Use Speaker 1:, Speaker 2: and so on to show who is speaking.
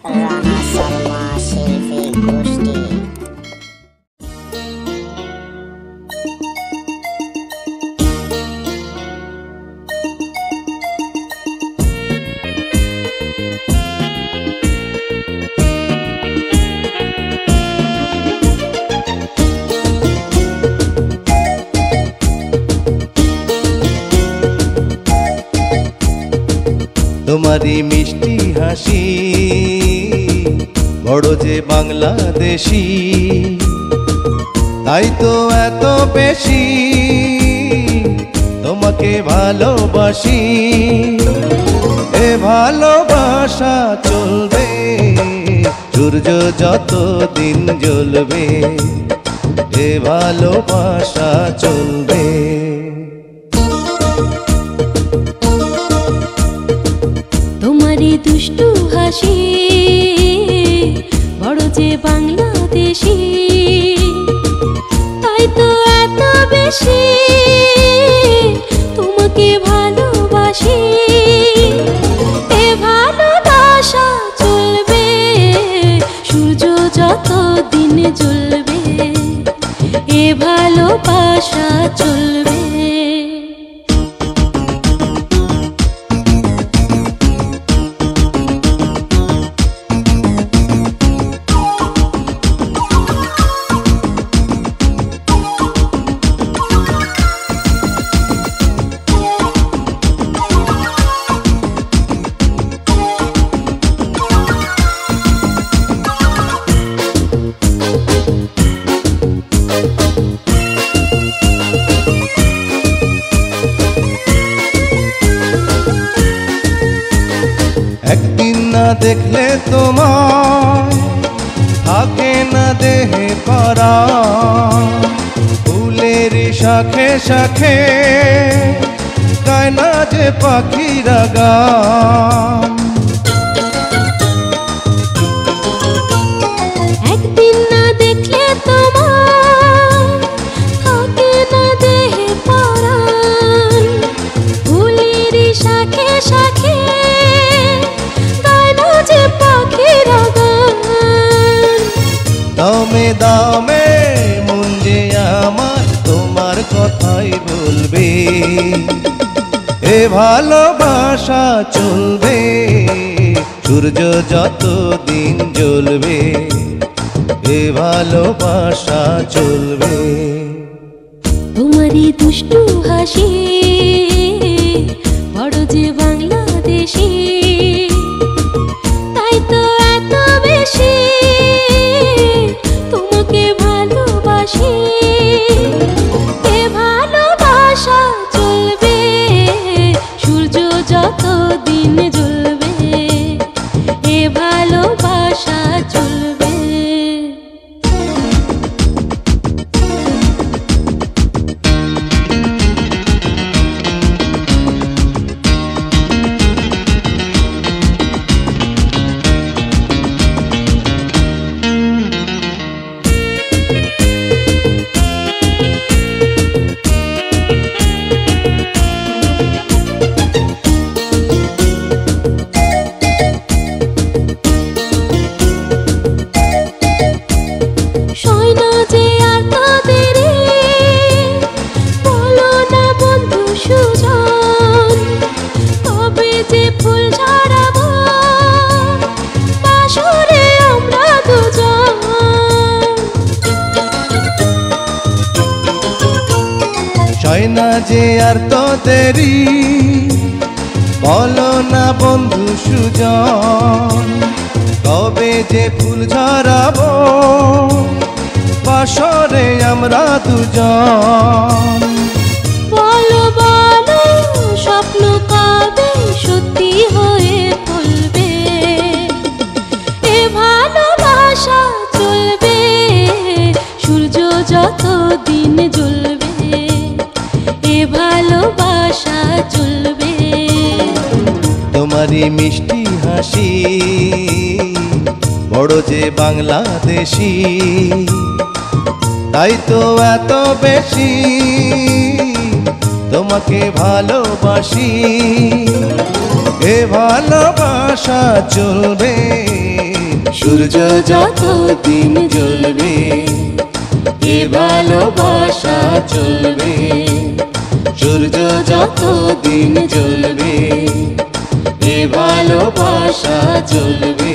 Speaker 1: রানা শর্মা শিল্পী গোষ্ঠী।
Speaker 2: তোমারি মিষ্টি হাসি বড় যে বাংলাদেশি, তাই তো এত বেশি তোমাকে ভালোবাসি। এ ভালোবাসা চলবে সূর্য যত দিন জ্বলবে, এ ভালোবাসা চলবে।
Speaker 3: তোমারি দুষ্টু হাসি বড় যে বাংলাদেশি, তাই তো এত বেশি তোমাকে ভালোবাসি। এ ভালোবাসা চলবে সূর্য যত দিন জ্বলবে, এ ভালোবাসা চলবে।
Speaker 2: একদিন না দেখলে তোমার থাকে না দেহে পরা, ফুলের শাখে শাখে গায় না যে পাখিরা গান।
Speaker 3: একদিন না দেখলে তোমার থাকে না দেহে পরাণ, ফুলের শাখে শাখে গায় না যে পাখিরা গান।
Speaker 2: দামে দামে মন যে আমার তোমার কথাই বলবে, এ ভালোবাসা চলবে সূর্য যত দিন জ্বলবে, এ ভালোবাসা চলবে।
Speaker 3: তোমারি দুষ্টু হাসি বড় যে বাংলাদেশি, তাই তো এত বেশি তোমাকে ভালোবাসি। এ ভালোবাসা চলবে সূর্য যত দিন জ্বলবে, এ ভালোবাসা চলবে।
Speaker 2: হয় না যে আর তো দেরি, বলো না বন্ধু সুজন, কবে যে ফুল ঝরাবো বাসরে আমরা দুজন।
Speaker 3: বলো বলো স্বপ্ন কবে সত্যি হয়ে ফলবে, এ ভালোবাসা চলবে সূর্য যত দিন জ্বলবে, এ ভালোবাসা চলবে।
Speaker 2: তোমারি মিষ্টি হাসি বড় যে বাংলাদেশি, তাই তো এত বেশি তোমাকে ভালোবাসি। এ ভালোবাসা চলবে সূর্য যত দিন জ্বলবে এ ভালোবাসা চলবে সূর্য যত দিন জ্বলবে এ ভালোবাসা চলবে